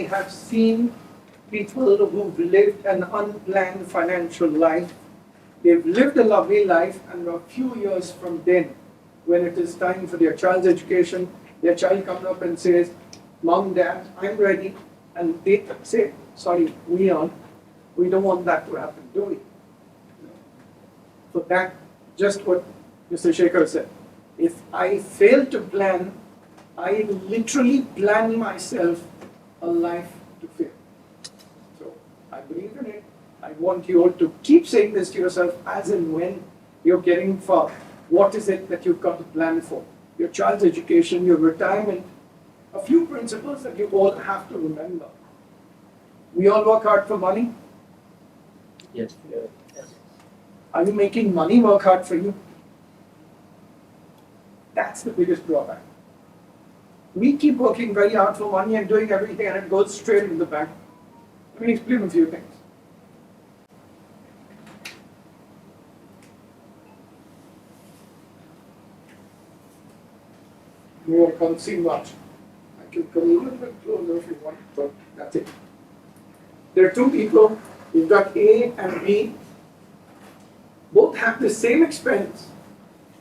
have seen people who've lived an unplanned financial life. They've lived a lovely life, and a few years from then, when it is time for their child's education, their child comes up and says, Mom, Dad, I'm ready. And they say, sorry, we don't want that to happen, do we? So that, just what Mr. Shekhar said. If I fail to plan, I literally plan myself a life to fail. So I believe in it. I want you all to keep saying this to yourself as and when you're getting far. What is it that you've got to plan for? Your child's education, your retirement. A few principles that you all have to remember. We all work hard for money. Yes. Are you making money work hard for you? That's the biggest drawback. We keep working very hard for money and doing everything, and it goes straight into the bank. Let me explain a few things. I can't see much. I can come a little bit closer if you want, but that's it. There are two people. You've got A and B. Both have the same expense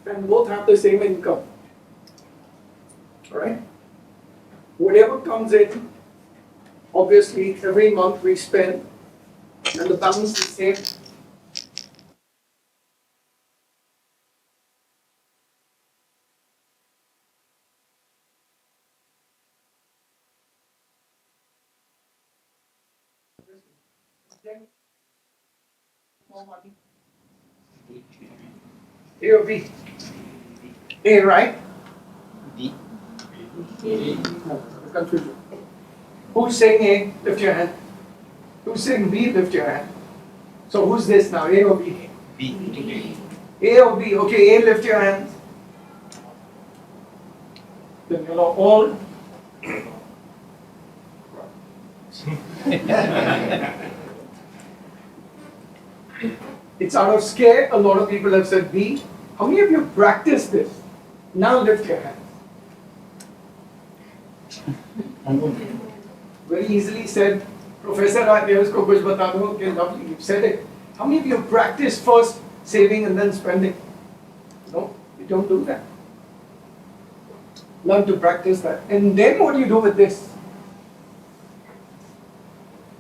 and both have the same income. Alright? Whatever comes in, obviously every month we spend, and the balance is the same. More money. A or B? A, right? B. No, confusion. Who's saying A? Lift your hand. Who's saying B? Lift your hand. So who's this now? A or B? B. A or B? Okay, A, lift your hands. Then you know all. It's out of scare. A lot of people have said B. How many of you practiced this? Now lift your hands. Very easily said. Professor, I usko kuch bata do. Okay, lovely, you've said it. How many of you practice first saving and then spending? No, you don't do that. Learn to practice that. And then what do you do with this?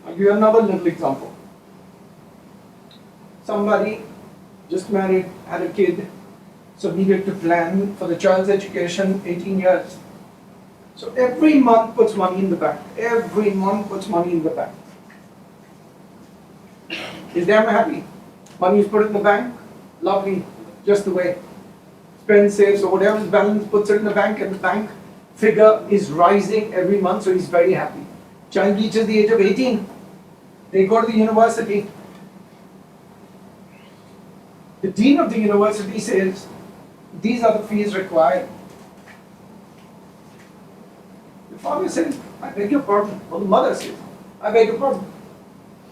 I'll give you another little example. Somebody just married, had a kid, so needed to plan for the child's education, 18 years. So every month puts money in the bank. Every month puts money in the bank. Is damn happy. Money is put in the bank, lovely, just the way. Spend, save, so whatever is balance, puts it in the bank, and the bank figure is rising every month, so he's very happy. Child reaches the age of 18, they go to the university. The dean of the university says, these are the fees required. The father says, I beg your pardon. Or the mother says, I beg your pardon.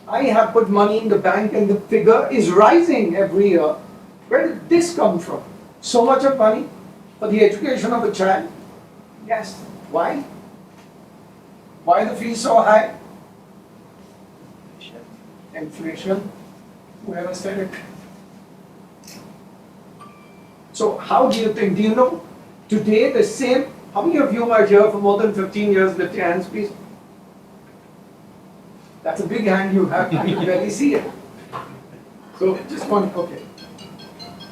I have put money in the bank and the figure is rising every year. Where did this come from? So much of money for the education of a child? Yes. Why? Why the fees so high? Inflation. Whoever said it. So how do you think? Do you know? Today the same. How many of you are here for more than 15 years? Lift your hands, please. That's a big hand you have. I can barely see it. So just one. Okay.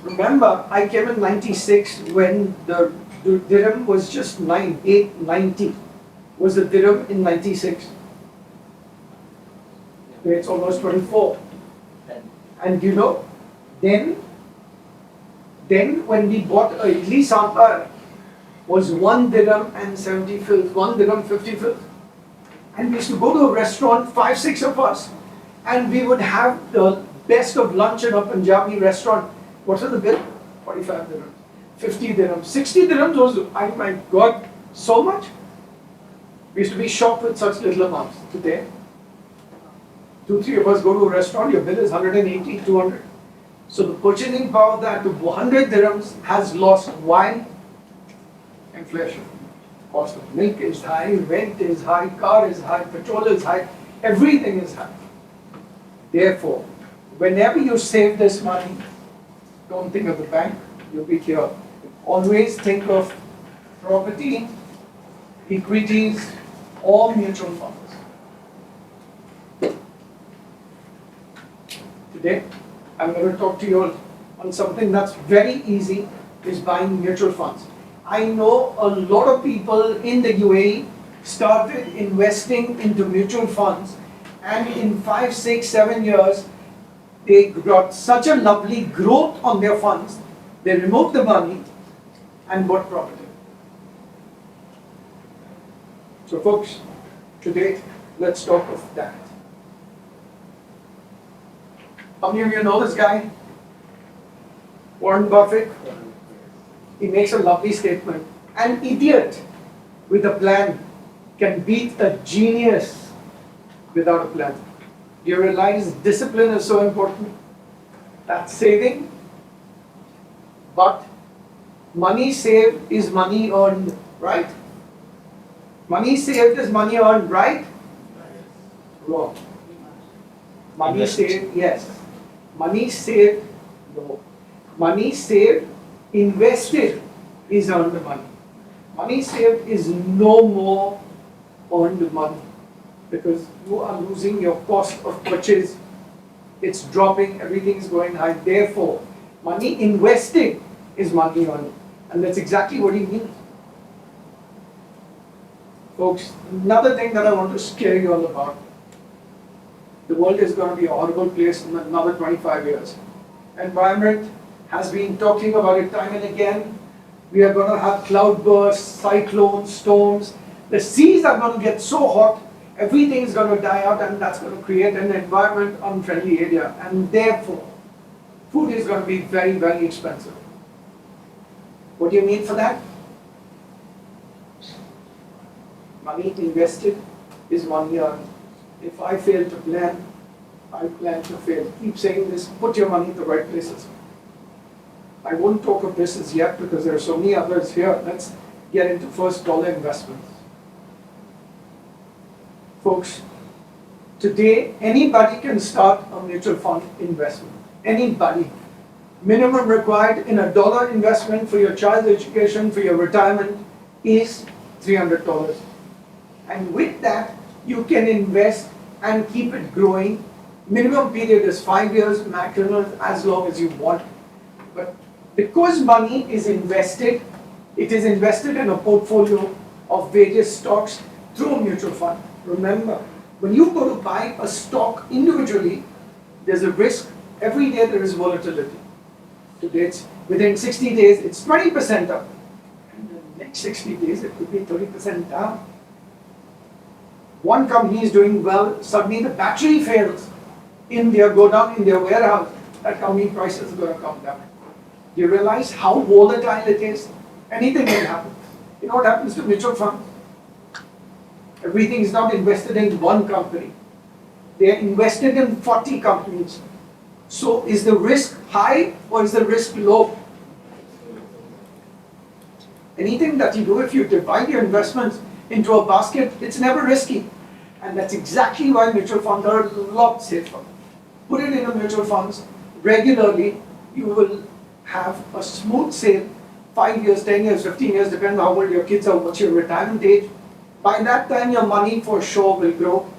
Remember, I came in 96 when the dirham was just 890. Was the dirham in 96? It's almost 24. And you know, then when we bought a idli sambar, was 1 dirham and 70 fils, 1 dirham 50 fils. And we used to go to a restaurant, 5, 6 of us, and we would have the best of lunch in a Punjabi restaurant. What was the bill? 45 dirhams, 50 dirhams, 60 dirhams was, oh my God, so much. We used to be shocked with such little amounts. Today, 2, 3 of us go to a restaurant, your bill is 180, 200. So the purchasing power of that to 100 dirhams has lost. Why? Inflation. Cost of milk is high, rent is high, car is high, petrol is high, everything is high. Therefore, whenever you save this money, don't think of the bank, you'll be here. Always think of property, equities, or mutual funds. Today, I'm going to talk to you on something that's very easy, is buying mutual funds. I know a lot of people in the UAE started investing into mutual funds, and in 5, 6, 7 years, they got such a lovely growth on their funds, they removed the money and bought property. So folks, today, let's talk of that. How many of you know this guy? Warren Buffett. He makes a lovely statement. An idiot with a plan can beat a genius without a plan. Do you realize discipline is so important? That's saving, but money saved is money earned, right? Money saved is money earned, right? Wrong. Money saved, yes. Money saved, no. Money saved, invested is earned money. Money saved is no more earned money because you are losing your cost of purchase. It's dropping, everything's going high. Therefore, money invested is money earned. And that's exactly what he means. Folks, another thing that I want to scare you all about. The world is going to be a horrible place in another 25 years. Environment has been talking about it time and again. We are going to have cloudbursts, cyclones, storms. The seas are going to get so hot, everything is going to die out, and that's going to create an environment unfriendly area. And therefore, food is going to be very, very expensive. What do you need for that? Money invested is money earned. If I fail to plan, I plan to fail. Keep saying this, put your money in the right places. I won't talk of business yet because there are so many others here. Let's get into first dollar investments. Folks, today anybody can start a mutual fund investment. Anybody. Minimum required in a dollar investment for your child's education, for your retirement is $300. And with that, you can invest and keep it growing. Minimum period is 5 years, maximum as long as you want. But because money is invested, it is invested in a portfolio of various stocks through a mutual fund. Remember, when you go to buy a stock individually, there's a risk. Every day there is volatility. Today, within 60 days, it's 20% up. And the next 60 days, it could be 30% down. One company is doing well, suddenly the battery fails in their godown, in their warehouse, that company prices are going to come down. Do you realize how volatile it is? Anything can happen. You know what happens to mutual funds? Everything is not invested in one company. They are invested in 40 companies. So is the risk high or is the risk low? Anything that you do, if you divide your investments into a basket, it's never risky. And that's exactly why mutual funds are a lot safer. Put it in a mutual funds regularly, you will have a smooth sail, 5 years, 10 years, 15 years, depending on how old your kids are, what's your retirement age. By that time, your money for sure will grow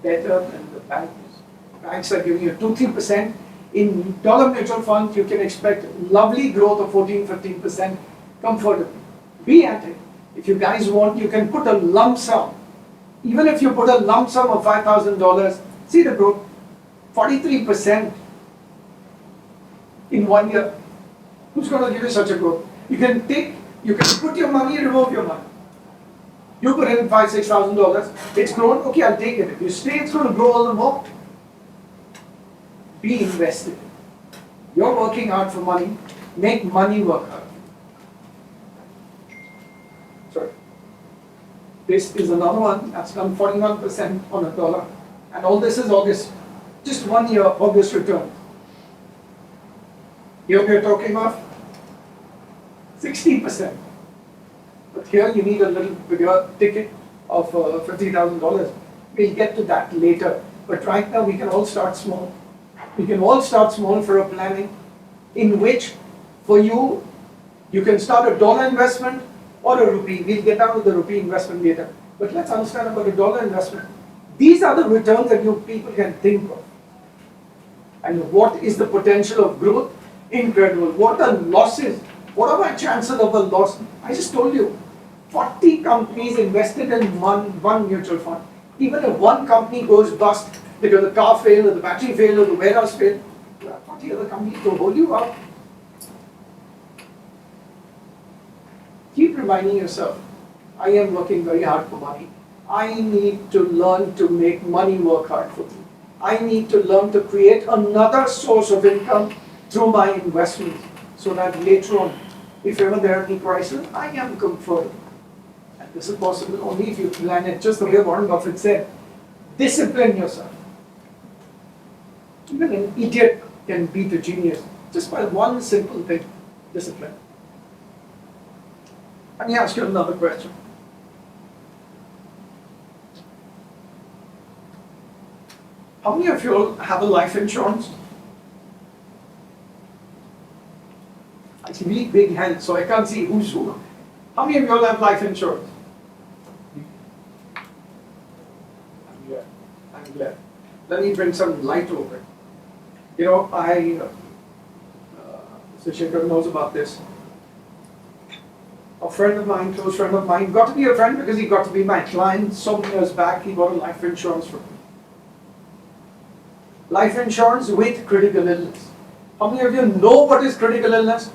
better than the banks. Banks are giving you 2-3%. In dollar mutual funds, you can expect lovely growth of 14-15% comfortably. Be at it. If you guys want, you can put a lump sum. Even if you put a lump sum of $5,000, see the growth, 43% in 1 year. Who's going to give you such a growth? You can put your money, remove your money. You put in $5,000-6,000, it's grown, okay, I'll take it. If you stay, it's going to grow all the more. Be invested. You're working hard for money, make money work hard. Sorry. This is another one that's done 41% on a dollar. And all this is August. Just 1 year, August return. Here we're talking of 60%. But here you need a little bigger ticket of $50,000. We'll get to that later. But right now we can all start small. We can all start small for a planning in which for you, you can start a dollar investment or a rupee. We'll get down to the rupee investment later. But let's understand about a dollar investment. These are the returns that you people can think of. And what is the potential of growth? Incredible. What are losses? What are my chances of a loss? I just told you, 40 companies invested in one mutual fund. Even if one company goes bust because the car failed or the battery failed or the warehouse failed, there are 40 other companies to hold you up. Keep reminding yourself, I am working very hard for money. I need to learn to make money work hard for me. I need to learn to create another source of income through my investments so that later on, if ever there are any crises, I am comfortable. And this is possible only if you plan it, just the way Warren Buffett said, discipline yourself. Even an idiot can beat a genius just by one simple thing, discipline. Let me ask you another question. How many of you all have a life insurance? I see really big hands, so I can't see who's who. How many of you all have life insurance? I'm glad. Let me bring some light over it. You know, Mr. Shekhar knows about this. A friend of mine, close friend of mine, got to be a friend because he got to be my client. So many years back, he got a life insurance from me. Life insurance with critical illness. How many of you know what is critical illness?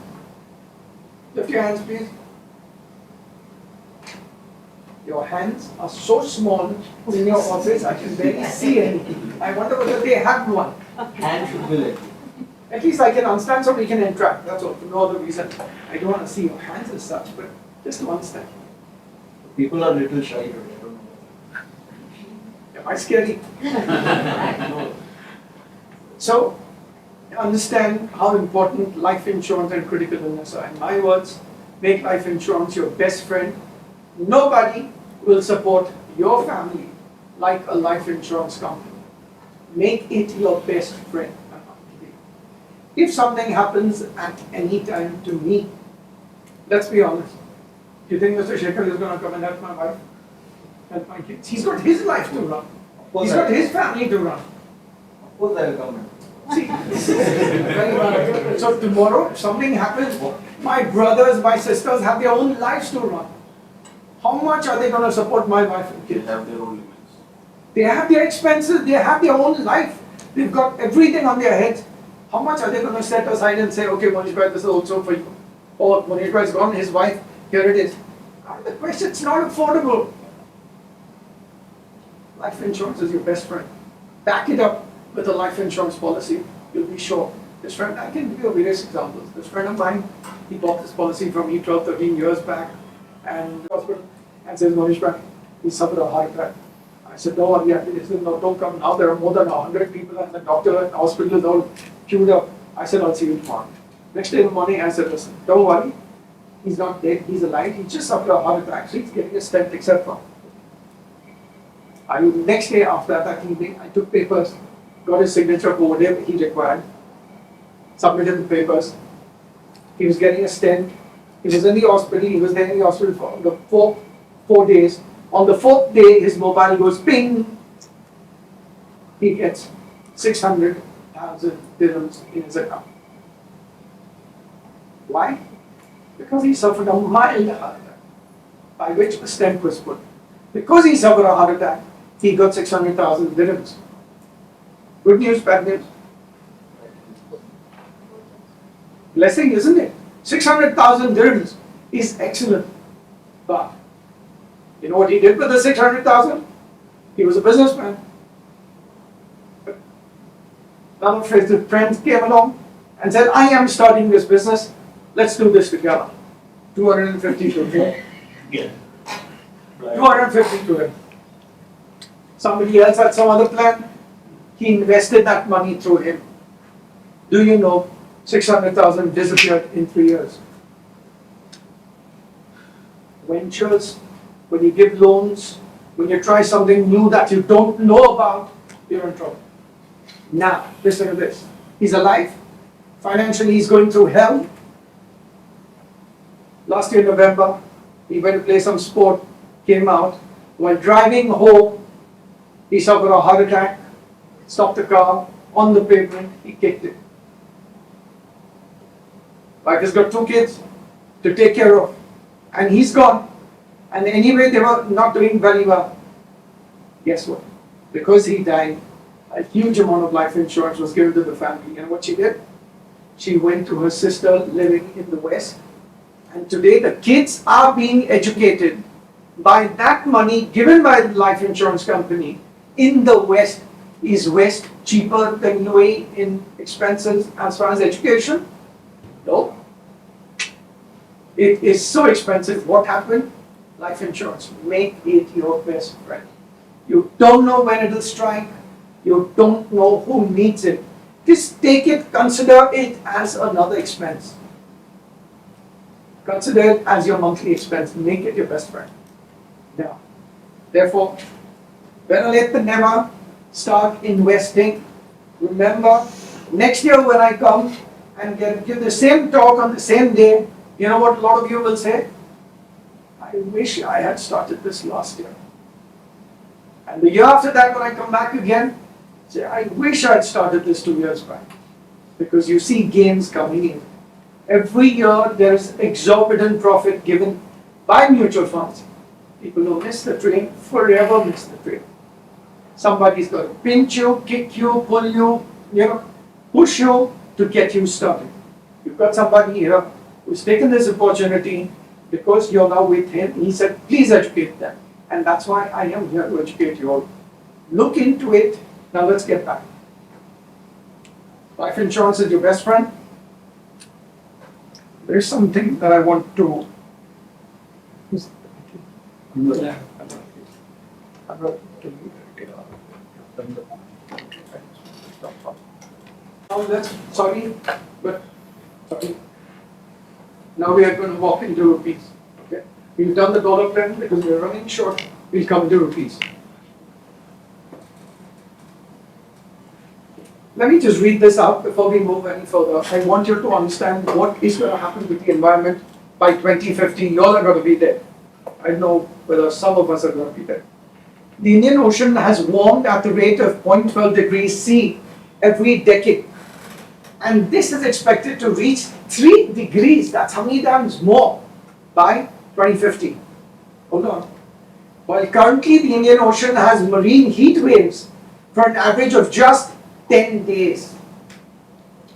Lift your hands, please. Your hands are so small in your office, I can barely see anything. I wonder whether they have one. Hand should be like. At least I can understand so we can interact. That's all, for no other reason. I don't want to see your hands as such, but just to understand. People are little shy today. I don't know. Am I scary? No. So, understand how important life insurance and critical illness are. In my words, make life insurance your best friend. Nobody will support your family like a life insurance company. Make it your best friend. If something happens at any time to me, let's be honest, do you think Mr. Shekhar is going to come and help my wife? Help my kids? He's got his life to run. He's got his family to run. Of course I will come. See, very well. So tomorrow, if something happens, my brothers, my sisters have their own lives to run. How much are they going to support my wife and They kids? have their own limits. They have their expenses, they have their own life. They've got everything on their heads. How much are they going to set aside and say, okay, Monish bhai, this is also for you. Or Monish bhai is gone, his wife, here it is. The question, it's not affordable. Life insurance is your best friend. Back it up with a life insurance policy, you'll be sure. This friend, I can give you various examples. This friend of mine, he bought this policy from me 12, 13 years back, and hospital, and says, Monish bhai, he suffered a heart attack. I said, don't worry, he said, no, don't come now. There are more than 100 people, and the doctor and the hospital is all queued up. I said, I'll see you tomorrow. Next day in the morning, I said, listen, don't worry. He's not dead, he's alive. He just suffered a heart attack, so he's getting a stent, etc. Next day after that evening, I took papers, got his signature for whatever he required, submitted the papers. He was getting a stent. He was in the hospital. He was there in the hospital for the four days. On the fourth day, his mobile goes ping. He gets 600,000 dirhams in his account. Why? Because he suffered a mild heart attack, by which a stent was put. Because he suffered a heart attack, he got 600,000 dirhams. Good news, bad news? Blessing, isn't it? 600,000 dirhams is excellent. But, you know what he did with the 600,000? He was a businessman. None of his friends came along and said, I am starting this business. Let's do this together. 250 to him. Yeah. 250 to him. Somebody else had some other plan. He invested that money through him. Do you know 600,000 disappeared in 3 years? ventures, when you give loans, when you try something new that you don't know about, you're in trouble. Now, listen to this. He's alive. Financially, he's going through hell. Last year, November, he went to play some sport, came out. While driving home, he suffered a heart attack, stopped the car on the pavement, he kicked it. Wife has got 2 kids to take care of, and he's gone. And anyway, they were not doing very well. Guess what? Because he died, a huge amount of life insurance was given to the family. You know what she did? She went to her sister living in the West, and today the kids are being educated by that money given by the life insurance company in the West. Is West cheaper than UAE in expenses as far as education? No. It is so expensive. What happened? Life insurance. Make it your best friend. You don't know when it will strike. You don't know who needs it. Just take it, consider it as another expense. Consider it as your monthly expense. Make it your best friend. Now, therefore, better never start investing. Remember, next year when I come and give the same talk on the same day, you know what a lot of you will say? I wish I had started this last year. And the year after that, when I come back again, say, I wish I had started this 2 years back. Because you see gains coming in. Every year there is exorbitant profit given by mutual funds. People who miss the train forever miss the train. Somebody's got to pinch you, kick you, pull you, push you to get you started. You've got somebody here who's taken this opportunity because you're now with him. He said, please educate them. And that's why I am here to educate you all. Look into it. Now let's get back. Life insurance is your best friend. There's something that I want to. Now sorry. Now we are going to walk into rupees. Okay? We've done the dollar plan because we're running short. We'll come to rupees. Let me just read this out before we move any further. I want you to understand what is going to happen with the environment by 2050. You all are going to be there. I know whether some of us are going to be there. The Indian Ocean has warmed at the rate of 0.12 degrees C every decade. And this is expected to reach 3 degrees. That's how many times more by 2050. Hold on. While currently the Indian Ocean has marine heat waves for an average of just 10 days.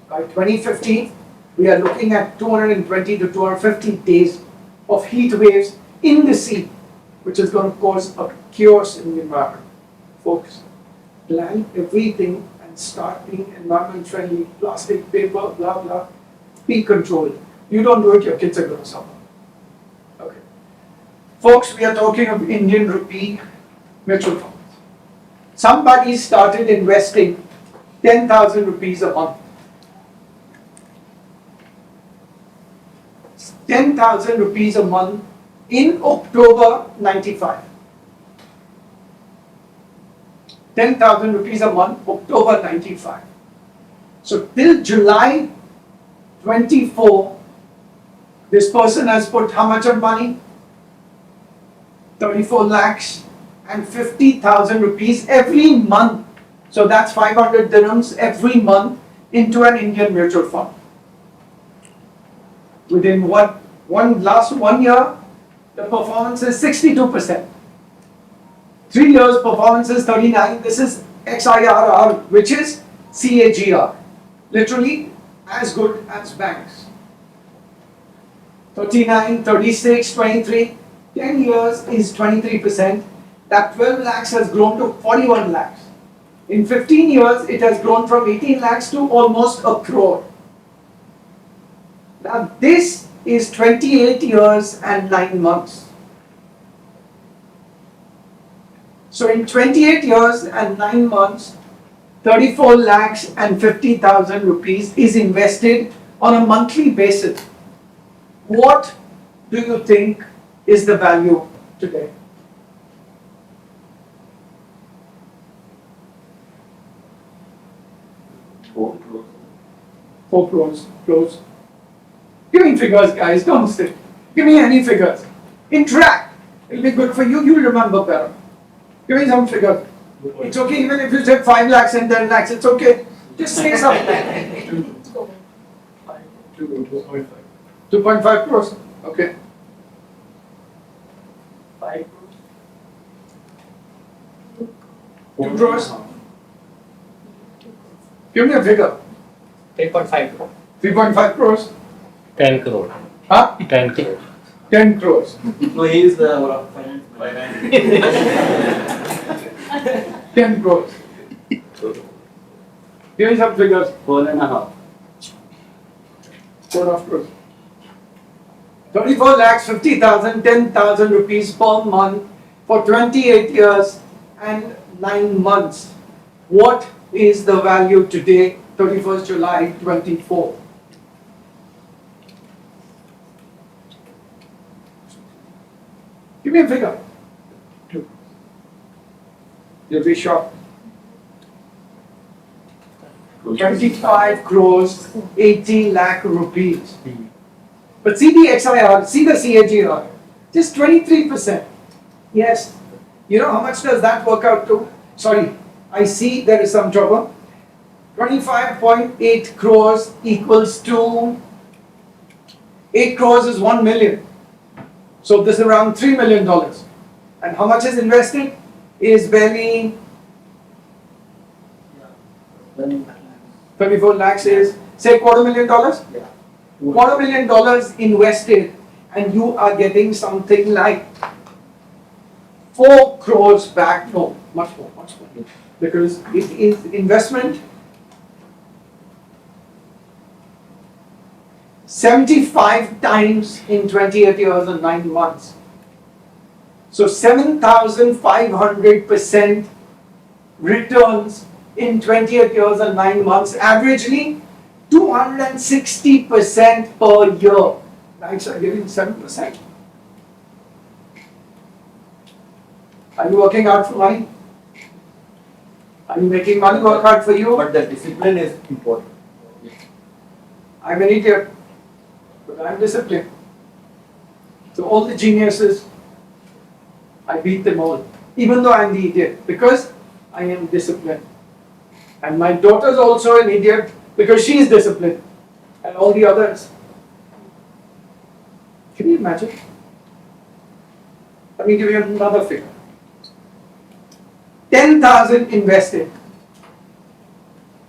By 2050, we are looking at 220 to 250 days of heat waves in the sea, which is going to cause a chaos in the environment. Folks, plan everything and start being environment friendly, plastic, paper, blah, blah. Be controlled. You don't do it, your kids are going to suffer. Okay. Folks, we are talking of Indian rupee mutual funds. Somebody started investing 10,000 rupees a month. 10,000 rupees a month in October 95. 10,000 rupees a month, October 95. So till July 24, this person has put how much of money? 34 lakhs and 50,000 rupees every month. So that's 500 dirhams every month into an Indian mutual fund. Within last 1 year, the performance is 62%. 3 years performance is 39. This is XIRR, which is CAGR. Literally as good as banks. 39, 36, 23. 10 years is 23%. That 12 lakhs has grown to 41 lakhs. In 15 years, it has grown from 18 lakhs to almost a crore. Now this is 28 years and 9 months. So in 28 years and 9 months, 34 lakhs and 50,000 rupees is invested on a monthly basis. What do you think is the value today? 4 crores. 4 crores, close. Give me figures, guys, don't sit. Give me any figures. Interact. It'll be good for you, you'll remember better. Give me some figures. It's okay, even if you say 5 lakhs and 10 lakhs, it's okay. Just say something. 2.5. 2.5 crores, okay. 5 2 crores. Give me a figure. 3.5 crore. 3.5 crores. 10 crore. Huh? 10 crore. 10 crores. No, he is the finance. 10 crores. Give me some figures. 4.5. 4.5 crores. 34 lakhs 50,000, 10,000 rupees per month for 28 years and 9 months. What is the value today, 31st July 24? Give me a figure. 2. You'll be shocked. 25 crores, 80 lakh rupees. But see the XIR, see the CAGR, just 23%. Yes. You know how much does that work out to? Sorry, I see there is some trouble. 25.8 crores equals to 8 crores is 1 million. So this is around $3 million. And how much is invested? Is barely 34 lakhs is, say $250,000? Yeah. $250,000 invested, and you are getting something like 4 crores back. No, much more. Because it is investment 75 times in 28 years and 9 months. So 7,500% returns in 28 years and 9 months, averagely 260% per year. Banks are giving 7%. Are you working hard for money? Are you making money work hard for you? But the discipline is important. I'm an idiot, but I'm disciplined. So all the geniuses, I beat them all, even though I'm the idiot, because I am disciplined. And my daughter's also an idiot because she is disciplined, and all the others. Can you imagine? Let me give you another figure. 10,000 invested.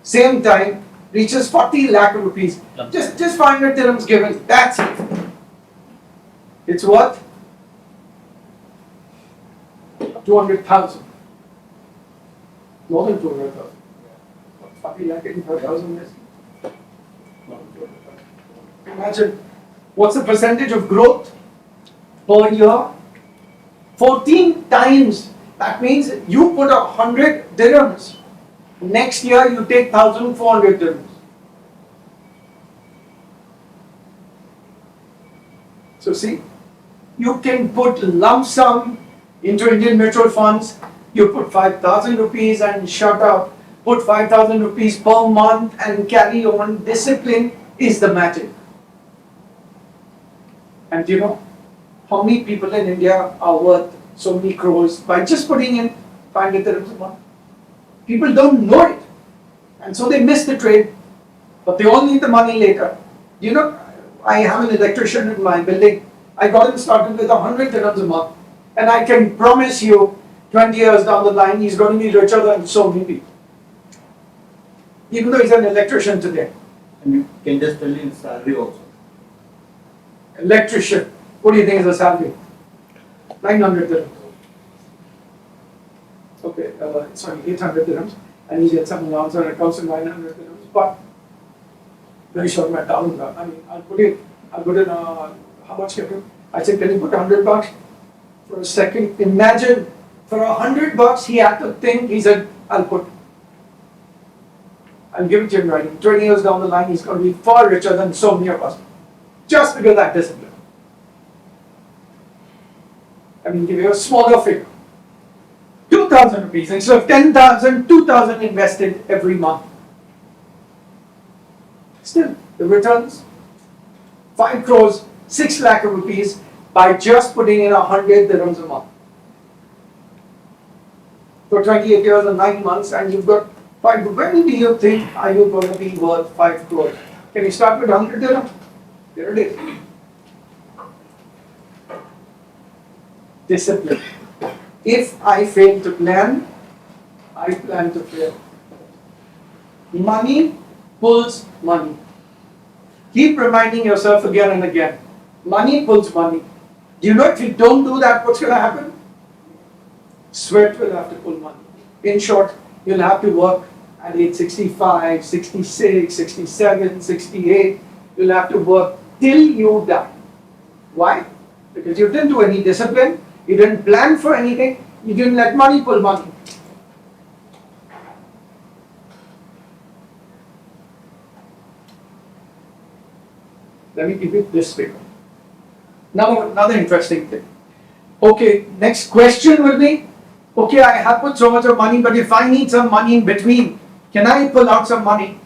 Same time, reaches 40 lakh rupees. Just 500 dirhams given. That's it. It's what? 200,000. More than 200,000. 40 lakh, 85,000 is. Imagine, what's the percentage of growth per year? 14 times. That means you put 100 dirhams. Next year you take 1,400 dirhams. So see, you can put lump sum into Indian mutual funds. You put 5,000 rupees and shut up. Put 5,000 rupees per month and carry on. Discipline is the magic. And you know how many people in India are worth so many crores by just putting in 500 dirhams a month? People don't know it. And so they miss the trade. But they all need the money later. You know, I have an electrician in my building. I got him started with 100 dirhams a month. And I can promise you, 20 years down the line, he's going to be richer than so many people. Even though he's an electrician today. And you can just tell his salary also. Electrician. What do you think is the salary? 900 dirhams. Okay, sorry, 800 dirhams. And he gets some allowance and it comes to 900 dirhams. But very sure my down. I mean, I'll put in, how much can you? I said, can you put $100 for a second? Imagine, for $100 he had to think, he said, I'll give it to him writing. 20 years down the line, he's going to be far richer than so many of us. Just because of that discipline. I mean, give you a smaller figure. 2,000 rupees instead of 10,000, 2,000 invested every month. Still, the returns 5 crores, 6 lakh rupees by just putting in 100 dirhams a month. For 28 years and 9 months, and you've got 5. When do you think are you going to be worth 5 crores? Can you start with 100 dirhams? There it is. Discipline. If I fail to plan, I plan to fail. Money pulls money. Keep reminding yourself again and again. Money pulls money. Do you know if you don't do that, what's going to happen? Sweat will have to pull money. In short, you'll have to work at age 65, 66, 67, 68. You'll have to work till you die. Why? Because you didn't do any discipline, you didn't plan for anything, you didn't let money pull money. Let me give you this figure. Now, another interesting thing. Okay, next question will be, okay, I have put so much of money, but if I need some money in between, can I pull out some money?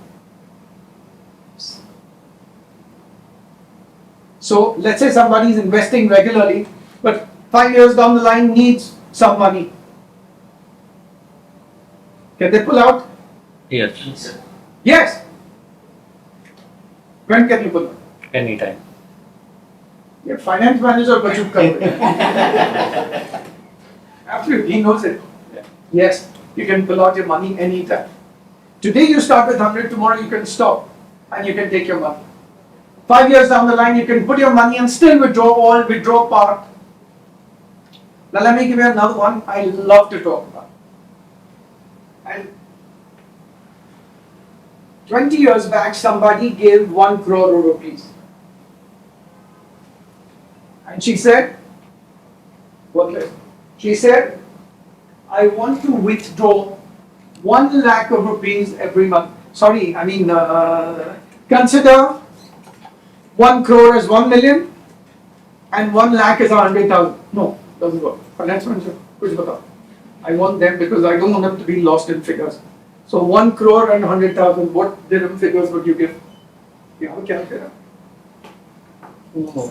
So, let's say somebody is investing regularly, but 5 years down the line needs some money. Can they pull out? Yes. Yes. When can you pull out? Anytime. Your finance manager ko chup kar rahe. Absolutely, he knows it. Yes, you can pull out your money anytime. Today you start with 100, tomorrow you can stop and you can take your money. 5 years down the line you can put your money and still withdraw part. Now let me give you another one I love to talk about. And 20 years back somebody gave 1 crore rupees. And she said, she said, I want to withdraw 1 lakh of rupees every month. Sorry, I mean, consider 1 crore as 1 million and 1 lakh is 100,000. No, doesn't work. Finance manager, kuch batao. I want them because I don't want them to be lost in figures. So 1 crore and 100,000, what dirham figures would you give? You have a calculator? No.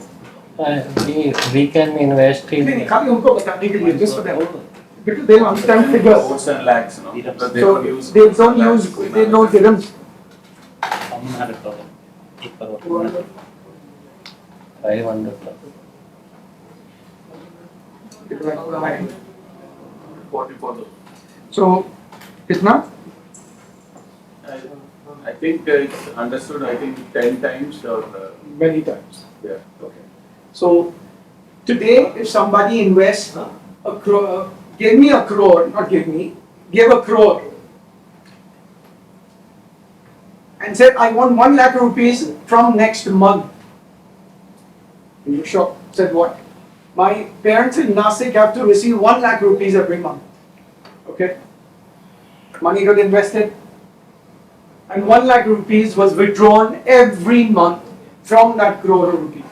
We can invest in. नहीं, खाली उनको बताने के लिए, just for them. Because they understand figures. Crores and lakhs, no? But they So don't use. they don't use, they know dirhams. 500,000. 44. So, कितना? I think it's understood, I think 10 times or. Many times. Yeah. Okay. So, today if somebody invests a crore, gave a crore and said, I want 1 lakh rupees from next month. You sure? Said what? My parents in Nasik have to receive 1 lakh rupees every month. Okay? Money got invested and 1 lakh rupees was withdrawn every month from that crore of rupees.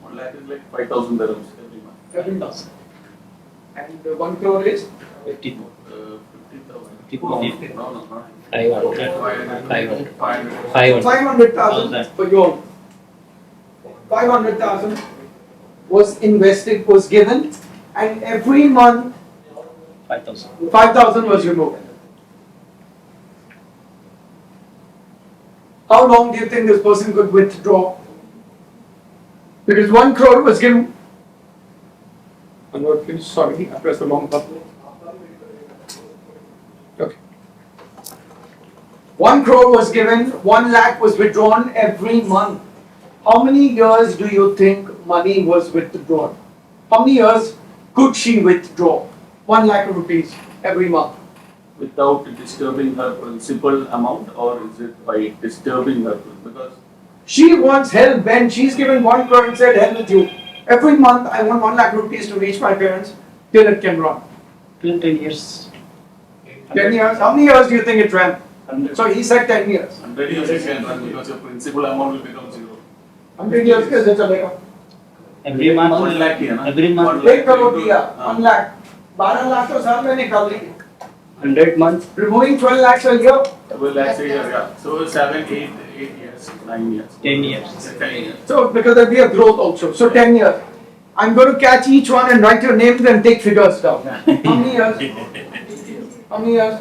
1 lakh is like 5,000 dirhams every month. Every month. And 1 crore is 50,000. No, not. 500. 500. 500,000 for you all. 500,000 was invested, was given, and every month 5,000. 5,000 was removed. How long do you think this person could withdraw? Because 1 crore was given. I'm not sorry, I pressed the wrong button. Okay. 1 crore was given, 1 lakh was withdrawn every month. How many years do you think money was withdrawn? How many years could she withdraw 1 lakh rupees every month? Without disturbing her principal amount, or is it by disturbing her? Because she wants help, Ben. She's given 1 crore and said, hell with you. Every month I want 1 lakh rupees to reach my parents till it can run. Till 10 years. 10 years? How many years do you think it ran? 100. So he said 10 years. 100 years it can run because your principal amount will become 0. 100 years कैसे चलेगा? Every month. 1 lakh ही है ना? Every month. 1 1 crore दिया, हाँ। 1 लाख, 12 लाख तो साल में निकाल ली. 100 months. Removing 12 lakhs a year. 12 lakhs a year, yeah. So 7, 8 years, 9 years. 10 years. 10 years. So because there'll be a growth also. So 10 years. I'm going to catch each one and write your names and take figures down. How many years? How many years?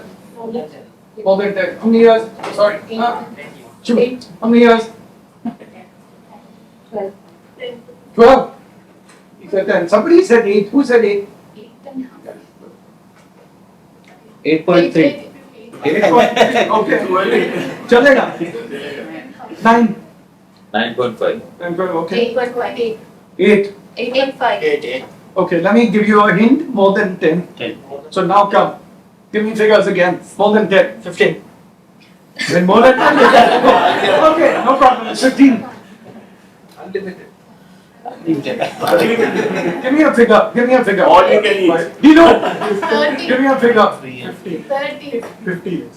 More than 10. How many years? Sorry. Shoot. How many years? 12. He said 10. Somebody said 8. Who said 8? 8.3. Okay. Chalega. 9. 9.5. 9. Okay. 8.5. 8. 8.5. Okay, let me give you a hint. More than 10. 10. So now come. Give me figures again. More than 10. 15. Then more than 10. Okay, no problem. 15. Unlimited. Give me a figure. Give me a figure. All you can eat. Dino. 30. Give me a figure. 30. 50. 30. 50.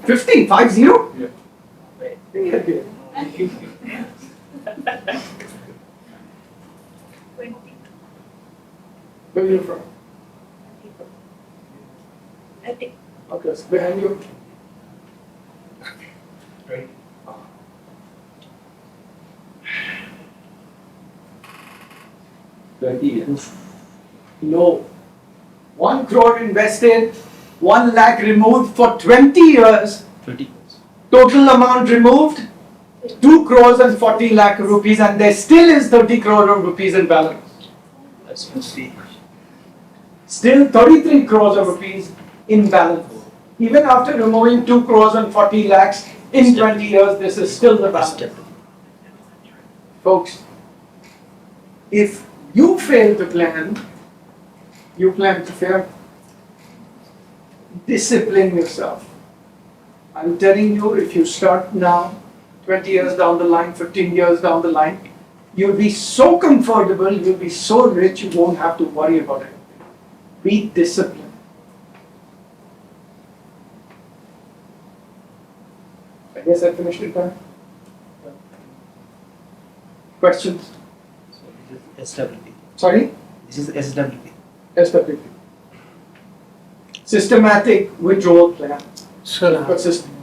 50? Yeah. Where are you from? Okay, so behind you. Right. 30 years. No. 1 crore invested, 1 lakh removed for 20 years. 20 years. Total amount removed, 2 crores and 40 lakh rupees, and there still is 30 crore of rupees in balance. That's 50. Still 33 crores of rupees in balance. Even after removing 2 crores and 40 lakhs in 20 years, this is still the balance. Folks, if you fail to plan, you plan to fail. Discipline yourself. I'm telling you, if you start now, 20 years down the line, 15 years down the line, you'll be so comfortable, you'll be so rich, you won't have to worry about it. Be disciplined. I guess I finished it now. Questions? So this is SWP. Sorry? This is SWP. SWP. Systematic withdrawal plan. Sir, Consistent.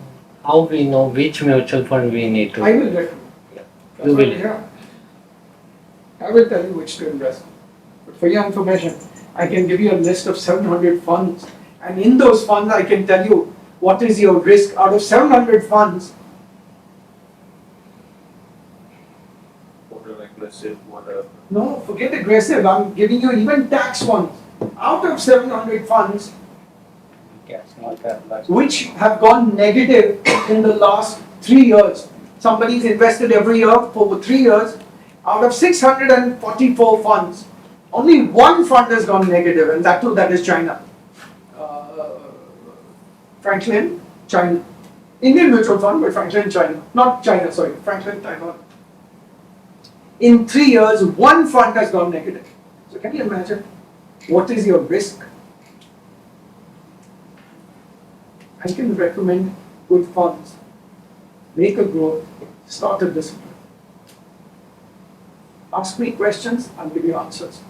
how we know which mutual fund we need to? I will recommend. You will. Yeah. I will tell you which to invest. But for your information, I can give you a list of 700 funds, and in those funds, I can tell you what is your risk out of 700 funds. What are aggressive, what are... No, forget aggressive. I'm giving you even tax ones. Out of 700 funds, Yeah, small cap, large. which have gone negative in the last 3 years. Somebody's invested every year for over 3 years. Out of 644 funds, only one fund has gone negative, and that too, that is China. Franklin, China. Indian mutual fund, but Franklin, China. Not China, sorry, Franklin, Taiwan. In 3 years, one fund has gone negative. So can you imagine? What is your risk? I can recommend good funds. Make a growth, start a discipline. Ask me questions, I'll give you answers.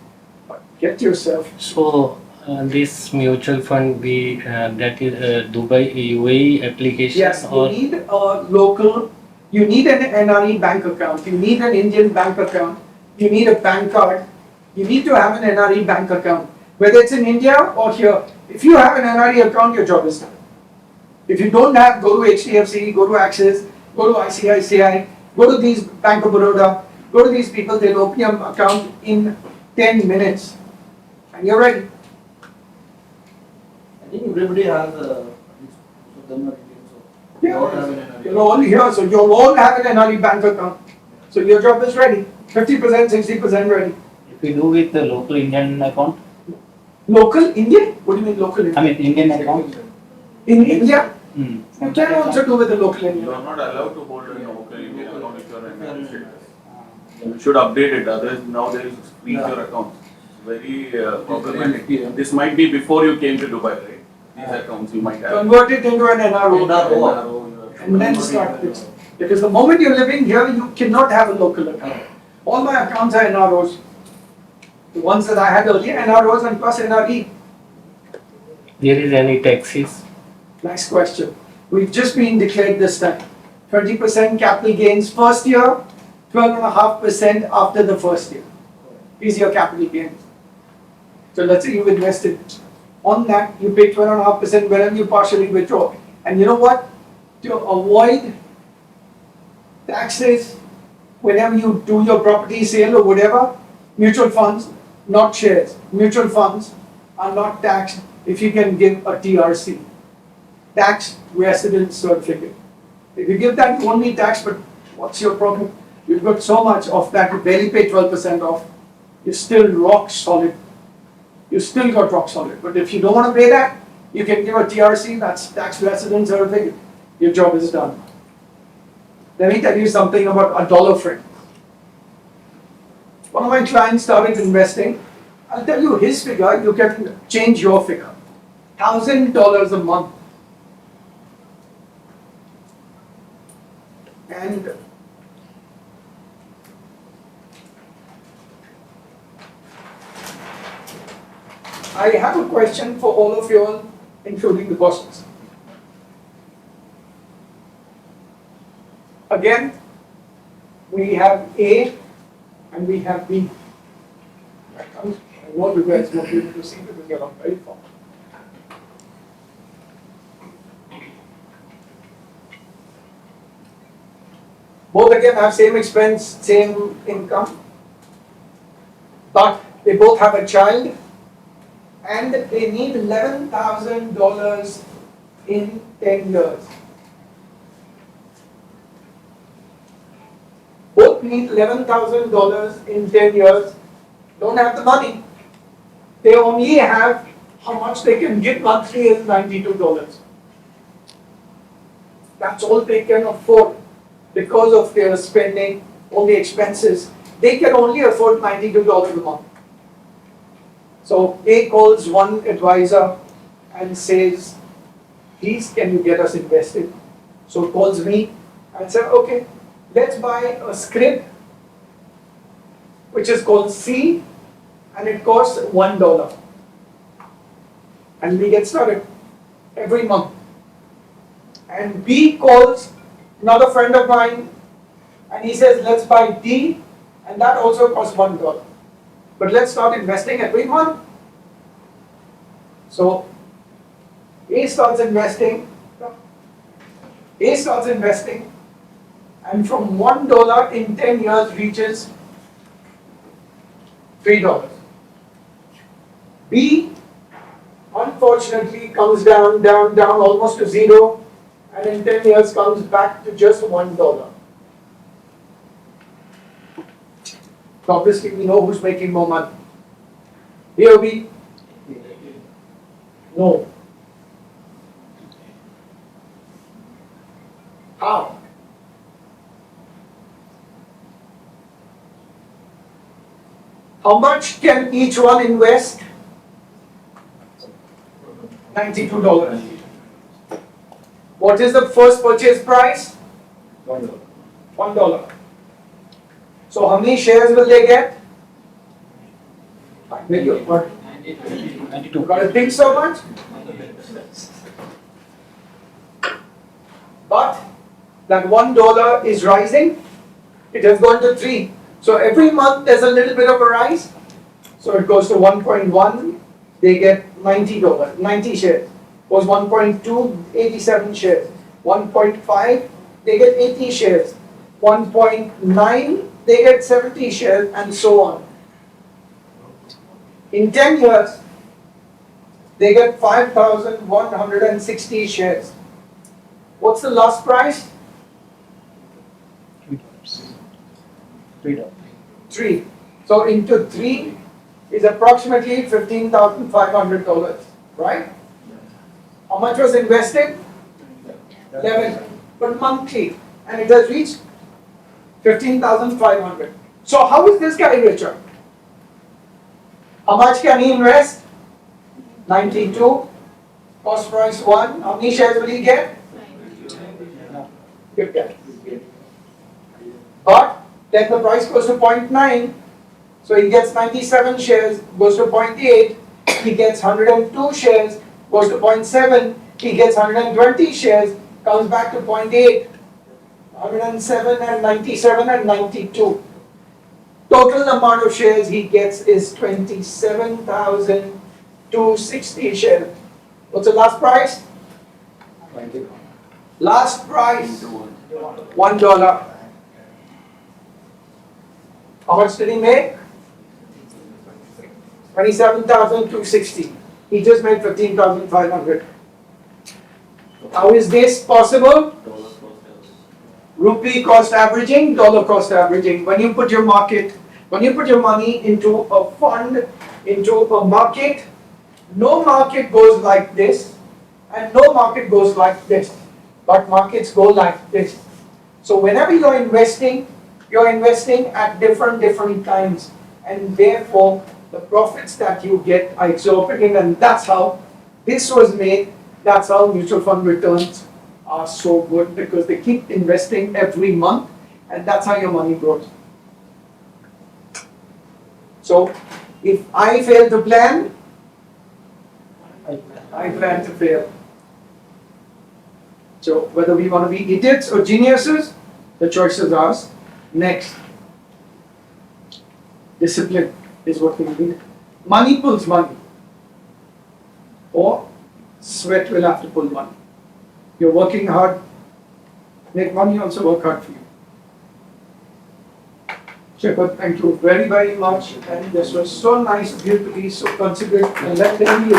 But get yourself. So this mutual fund we that is Dubai UAE application Yes, you or need a local, you need an NRE bank account, you need an Indian bank account, you need a PAN card, you need to have an NRE bank account. Whether it's in India or here, if you have an NRE account, your job is done. If you don't have, go to HDFC, go to Axis, go to ICICI, go to these Bank of Baroda, go to these people, they'll open your account in 10 minutes. And you're ready. I think everybody has, most of them are Indian, so they all have an NRI. You're all here, so you'll all have an NRE bank account. So your job is ready. 50%, 60% ready. If we do with the local Indian account, Local Indian? What do you mean local Indian? I mean Indian account. In India? Hmm. You can also do with the local You Indian. are not allowed to hold a local Indian account if you are in United States. You should update it, otherwise now they will freeze your account. It's very problematic. This might be before you came to Dubai, right? These accounts you might have. Convert it into an NRO. NRO, And then start this. Because the moment you're living here, you cannot have a local account. All my accounts are NROs. The ones that I had earlier, NROs and plus NRE. There is any taxes? Nice question. We've just been declared this time. 20% capital gains first year, 12.5% after the first year. Is your capital gains. So let's say you've invested. On that, you pay 12.5% whenever you partially withdraw. And you know what? To avoid taxes, whenever you do your property sale or whatever, mutual funds, not shares. Mutual funds are not taxed if you can give a TRC, tax residence certificate. If you give that, you won't be taxed, but what's your problem? You've got so much of that, you barely pay 12% off. You're still rock solid. You still got rock solid. But if you don't want to pay that, you can give a TRC, that's tax residence certificate. Your job is done. Let me tell you something about a dollar friend. One of my clients started investing. I'll tell you his figure, you can change your figure. $1,000 a month. And I have a question for all of you all, including the bosses. Again, we have A and we have B. I know you guys won't be able to see because you're not very far. Both again have same expense, same income, but they both have a child and they need $11,000 in 10 years. Both need $11,000 in 10 years, don't have the money. They only have how much they can give monthly is $92. That's all they can afford because of their spending, all the expenses. They can only afford $92 a month. So A calls one advisor and says, please can you get us invested? So calls me and said, okay, let's buy a script which is called C and it costs $1. And we get started every month. And B calls another friend of mine and he says, let's buy D and that also costs $1. But let's start investing every month. So A starts investing, and from $1 in 10 years reaches $3. B unfortunately comes down almost to zero, and in 10 years comes back to just $1. So obviously we know who's making more money. Here we no. How? How much can each one invest? $92. What is the first purchase price? $1. So how many shares will they get? 5 million. What? 92. Got to think so much? But that $1 is rising. It has gone to 3. So every month there's a little bit of a rise. So it goes to 1.1. They get $90, 90 shares. Was 1.2, 87 shares. 1.5, they get 80 shares. 1.9, they get 70 shares, and so on. In 10 years, they get 5,160 shares. What's the last price? $3. 3. So into 3 is approximately $15,500, right? How much was invested? 11. But monthly, and it has reached 15,500. So how is this guy richer? How much can he invest? 92. Cost price 1. How many shares will he get? Good guy. But Then the price goes to 0.9, so he gets 97 shares, goes to 0.8, he gets 102 shares, goes to 0.7, he gets 120 shares, comes back to 0.8, 107 and 97 and 92. Total amount of shares he gets is 27,260 shares. What's the last price? Last price, $1. How much did he make? 27,260. He just made 15,500. How is this possible? Rupee cost averaging, dollar cost averaging. When you put your money into a fund, into a market, no market goes like this, and no market goes like this, but markets go like this. So whenever you're investing at different times, and therefore the profits that you get are exorbitant, and that's how this was made. That's how mutual fund returns are so good, because they keep investing every month, and that's how your money grows. So if I fail to plan, I plan to fail. So whether we want to be idiots or geniuses, the choice is ours. Next, discipline is what we need. Money pulls money, or sweat will have to pull money. You're working hard, make money also work hard for you. Shekhar, thank you very much, and this was so nice of you to be so considerate and let them be.